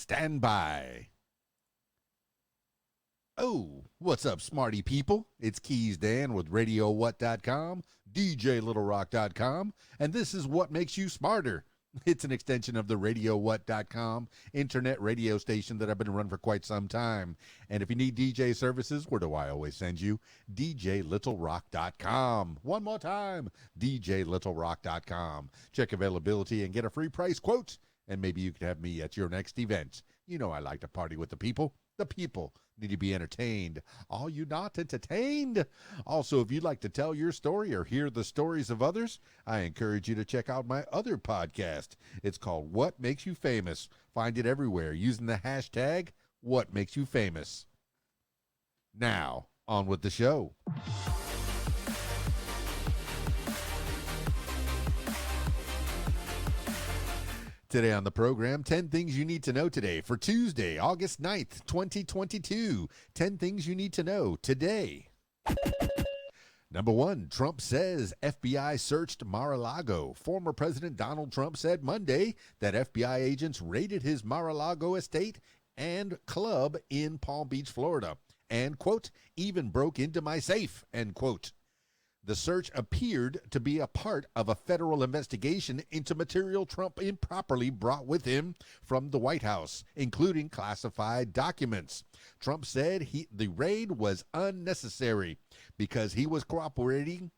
Stand by. Oh, what's up, smarty people? It's KeysDAN with RadioWhat.com, DJLittleRock.com, and this is What Makes You Smarter. It's an extension of the RadioWhat.com internet radio station that I've been running for quite some time. And if you need DJ services, where do I always send you? DJLittleRock.com. One more time, DJLittleRock.com. Check availability and get a free price quote, and maybe you could have me at your next event. You know I like to party with the people. The people need to be entertained. Are you not entertained? Also, if you'd like to tell your story or hear the stories of others, I encourage you to check out my other podcast. It's called What Makes You Famous. Find it everywhere using the hashtag What Makes You Famous. Now, on with the show. Today on the program, 10 things you need to know today for Tuesday, August 9th, 2022. 10 things you need to know today. Number 1, Trump says FBI searched Mar-a-Lago. Former President Donald Trump said Monday that FBI agents raided his Mar-a-Lago estate and club in Palm Beach, Florida, and, quote, even broke into my safe, end quote. The search appeared to be a part of a federal investigation into material Trump improperly brought with him from the White House, including classified documents. Trump said the raid was unnecessary because he was cooperating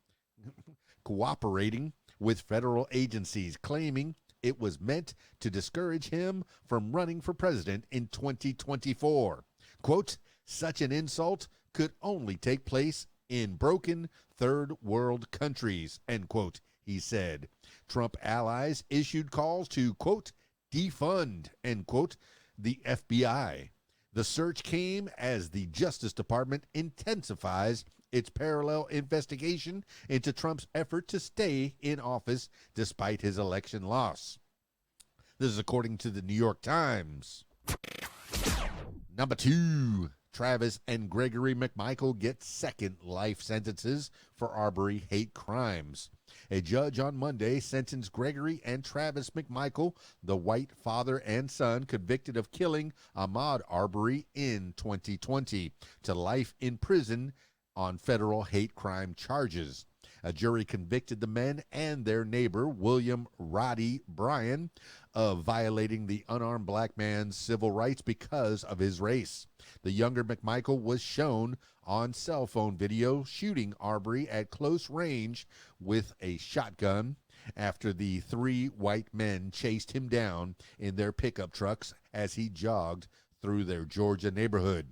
with federal agencies, claiming it was meant to discourage him from running for president in 2024. Quote, such an insult could only take place in broken third world countries, end quote, he said. Trump allies issued calls to, quote, defund, end quote, the FBI. The search came as the Justice Department intensifies its parallel investigation into Trump's effort to stay in office despite his election loss. This is according to the New York Times. Number 2. Travis and Gregory McMichael get second life sentences for Arbery hate crimes. A judge on Monday sentenced Gregory and Travis McMichael, the white father and son convicted of killing Ahmaud Arbery in 2020, to life in prison on federal hate crime charges. A jury convicted the men and their neighbor, William Roddy Bryan, of violating the unarmed black man's civil rights because of his race. The younger McMichael was shown on cell phone video shooting Arbery at close range with a shotgun after the 3 white men chased him down in their pickup trucks as he jogged through their Georgia neighborhood.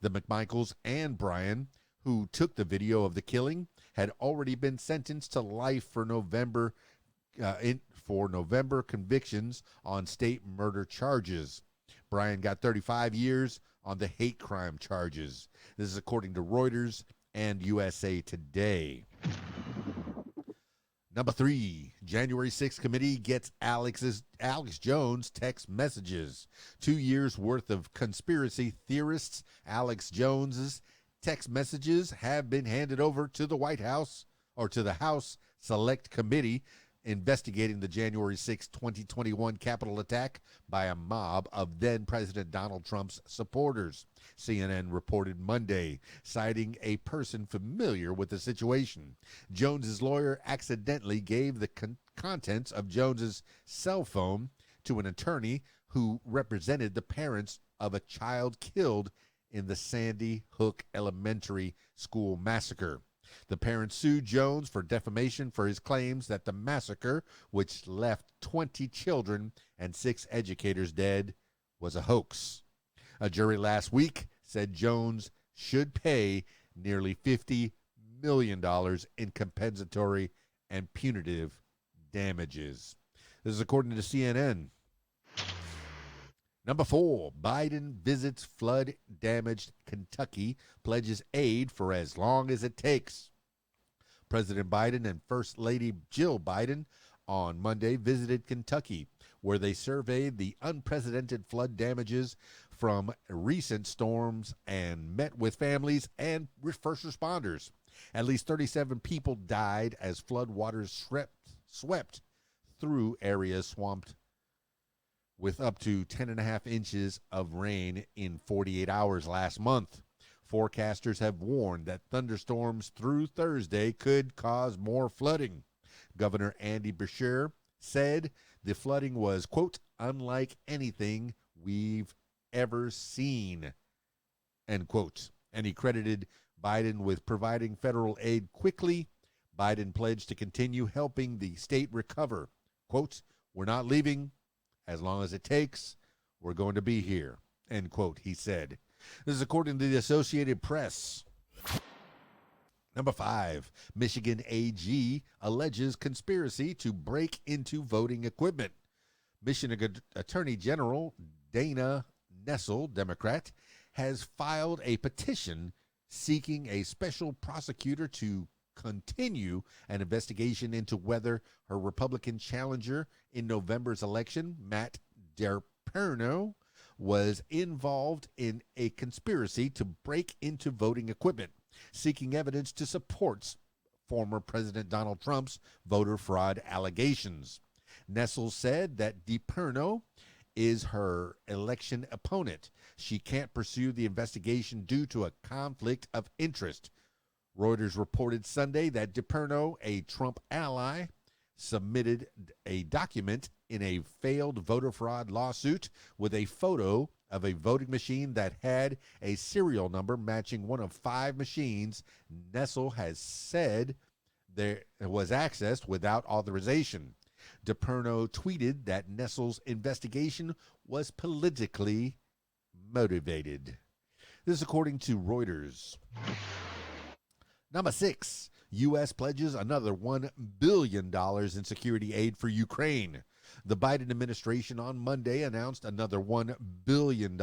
The McMichaels and Bryan, who took the video of the killing, had already been sentenced to life for November convictions on state murder charges. Bryan got 35 years on the hate crime charges. This is according to Reuters and USA Today. Number 3, January 6th committee gets Alex Jones text messages. 2 years worth of conspiracy theorists Alex Jones's text messages have been handed over to the White House, or to the House Select Committee investigating the January 6, 2021 Capitol attack by a mob of then-President Donald Trump's supporters, CNN reported Monday, citing a person familiar with the situation. Jones's lawyer accidentally gave the contents of Jones's cell phone to an attorney who represented the parents of a child killed in the Sandy Hook Elementary School massacre. The parents sued Jones for defamation for his claims that the massacre, which left 20 children and 6 educators dead, was a hoax. A jury last week said Jones should pay nearly $50 million in compensatory and punitive damages. This is according to CNN. Number 4, Biden visits flood-damaged Kentucky, pledges aid for as long as it takes. President Biden and First Lady Jill Biden on Monday visited Kentucky, where they surveyed the unprecedented flood damages from recent storms and met with families and first responders. At least 37 people died as floodwaters swept through areas swamped with up to 10.5 inches of rain in 48 hours last month. Forecasters have warned that thunderstorms through Thursday could cause more flooding. Governor Andy Beshear said the flooding was, quote, unlike anything we've ever seen, end quote. And he credited Biden with providing federal aid quickly. Biden pledged to continue helping the state recover. Quote, we're not leaving as long as it takes. We're going to be here, end quote, he said. This is according to the Associated Press. Number 5, Michigan AG alleges conspiracy to break into voting equipment. Michigan Attorney General Dana Nessel, Democrat, has filed a petition seeking a special prosecutor to continue an investigation into whether her Republican challenger in November's election, Matt DePerno, was involved in a conspiracy to break into voting equipment, seeking evidence to support former President Donald Trump's voter fraud allegations. Nessel said that DePerno is her election opponent. She can't pursue the investigation due to a conflict of interest. Reuters reported Sunday that DePerno, a Trump ally, submitted a document in a failed voter fraud lawsuit with a photo of a voting machine that had a serial number matching one of 5 machines Nessel has said there was accessed without authorization. DePerno tweeted that Nessel's investigation was politically motivated. This is according to Reuters. Number 6, U.S. pledges another $1 billion in security aid for Ukraine. The Biden administration on Monday announced another $1 billion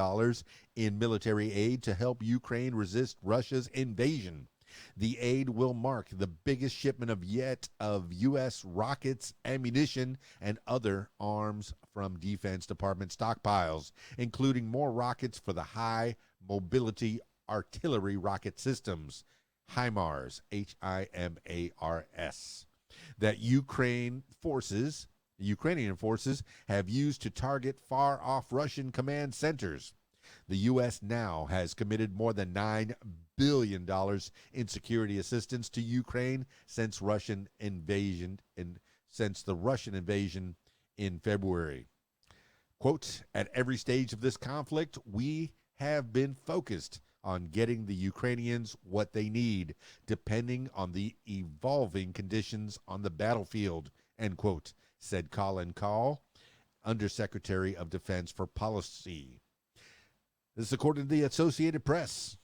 in military aid to help Ukraine resist Russia's invasion. The aid will mark the biggest shipment of U.S. rockets, ammunition, and other arms from Defense Department stockpiles, including more rockets for the High Mobility Artillery Rocket Systems, HIMARS, HIMARS, that Ukrainian forces have used to target far-off Russian command centers. The U.S. now has committed more than $9 billion in security assistance to Ukraine since the Russian invasion in February. Quote, at every stage of this conflict, we have been focused on getting the Ukrainians what they need, depending on the evolving conditions on the battlefield, end quote, said Colin Kahl, Undersecretary of Defense for Policy. This is according to the Associated Press.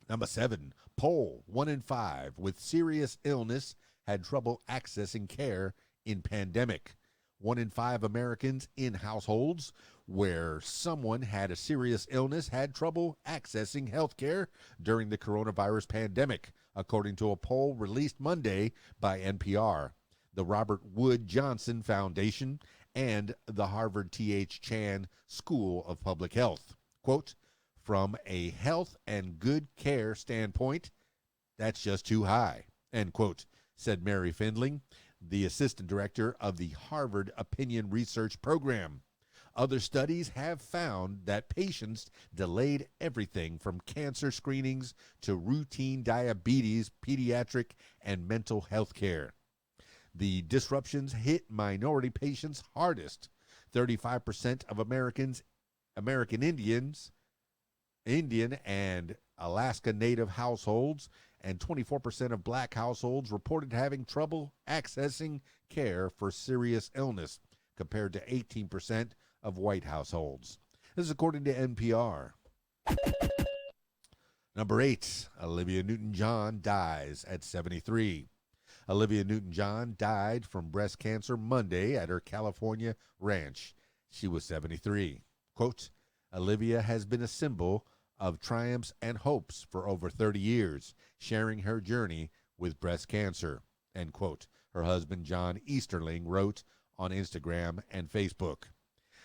Number 7, poll, 1 in 5 with serious illness had trouble accessing care in pandemic. 1 in 5 Americans in households where someone had a serious illness had trouble accessing health care during the coronavirus pandemic, according to a poll released Monday by NPR, the Robert Wood Johnson Foundation, and the Harvard T.H. Chan School of Public Health. Quote, from a health and good care standpoint, that's just too high, end quote, said Mary Findling, the assistant director of the Harvard Opinion Research Program. Other studies have found that patients delayed everything from cancer screenings to routine diabetes, pediatric, and mental health care. The disruptions hit minority patients hardest. 35% of American Indian and Alaska Native households and 24% of black households reported having trouble accessing care for serious illness, compared to 18% of white households. This is according to NPR. Number 8, Olivia Newton-John dies at 73. Olivia Newton-John died from breast cancer Monday at her California ranch. She was 73. Quote, Olivia has been a symbol of triumphs and hopes for over 30 years, sharing her journey with breast cancer, end quote, her husband John Easterling wrote on Instagram and Facebook.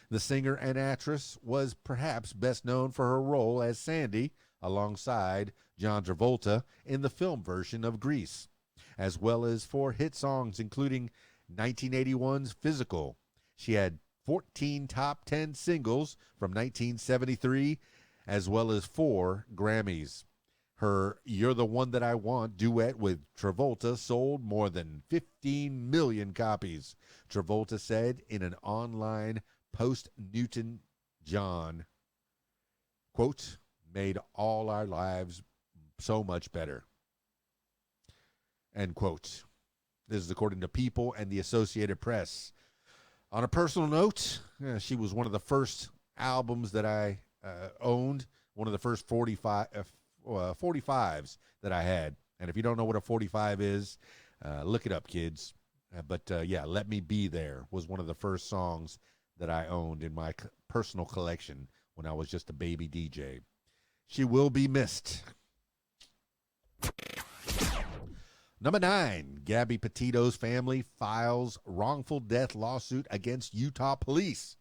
The singer and actress was perhaps best known for her role as Sandy alongside John Travolta in the film version of Grease, as well as for hit songs including 1981's Physical. She had 14 top 10 singles from 1973, as well as 4 Grammys. Her You're the One That I Want duet with Travolta sold more than 15 million copies. Travolta said in an online post-NewtonJohn, quote, made all our lives so much better, end quote. This is according to People and the Associated Press. On a personal note, she was one of the first albums that I owned, one of the first 45s that I had. And if you don't know what a 45 is, look it up, kids. But Let Me Be There was one of the first songs that I owned in my personal collection when I was just a baby DJ. She will be missed. Number 9, Gabby Petras' family files wrongful death lawsuit against Utah police.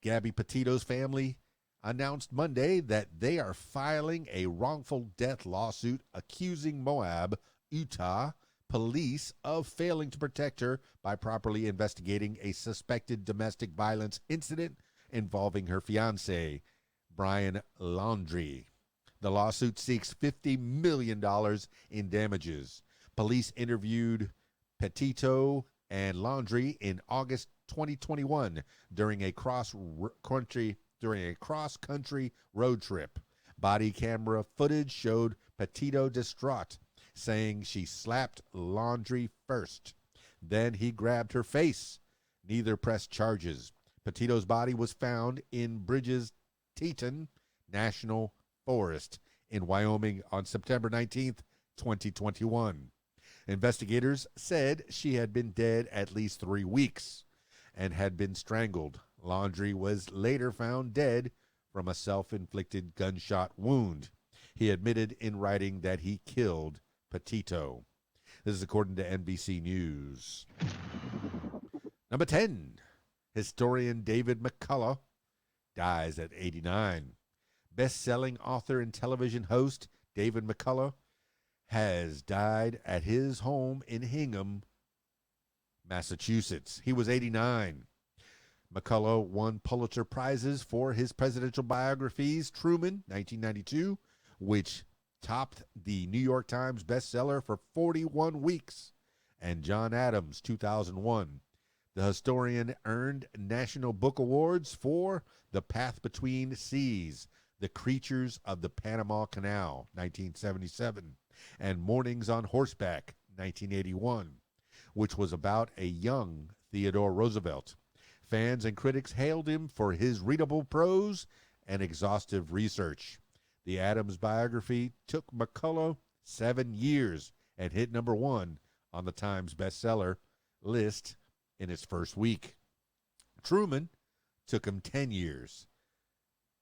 Gabby Petras' family announced Monday that they are filing a wrongful death lawsuit accusing Moab, Utah police of failing to protect her by properly investigating a suspected domestic violence incident involving her fiancé, Brian Laundrie. The lawsuit seeks $50 million in damages. Police interviewed Petito and Laundrie in August 2021 during a cross-country road trip. Body camera footage showed Petito distraught, saying she slapped Laundrie first. Then he grabbed her face. Neither pressed charges. Petito's body was found in Bridges Teton National Forest in Wyoming on September 19th, 2021. Investigators said she had been dead at least 3 weeks and had been strangled. Laundrie was later found dead from a self-inflicted gunshot wound. He admitted in writing that he killed Petito. This is according to NBC News. Number 10, historian David McCullough dies at 89. Best-selling author and television host David McCullough has died at his home in Hingham, Massachusetts. He was 89. McCullough won Pulitzer Prizes for his presidential biographies, Truman, 1992, which topped the New York Times bestseller for 41 weeks, and John Adams, 2001. The historian earned National Book Awards for The Path Between Seas, The Creatures of the Panama Canal, 1977, and Mornings on Horseback, 1981, which was about a young Theodore Roosevelt. Fans and critics hailed him for his readable prose and exhaustive research. The Adams biography took McCullough 7 years and hit number 1 on the Times bestseller list in its first week. Truman took him 10 years.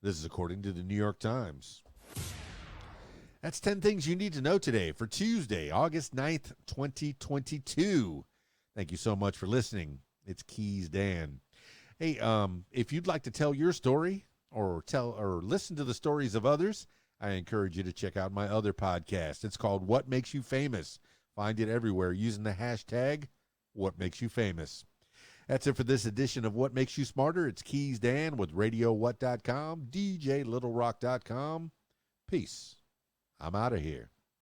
This is according to the New York Times. That's 10 things you need to know today for Tuesday, August 9th, 2022. Thank you so much for listening. It's KeysDAN. Hey, if you'd like to tell your story or listen to the stories of others, I encourage you to check out my other podcast. It's called What Makes You Famous. Find it everywhere using the hashtag What Makes You Famous. That's it for this edition of What Makes You Smarter. It's KeysDAN with RadioWhat.com, DJLittleRock.com. Peace. I'm out of here.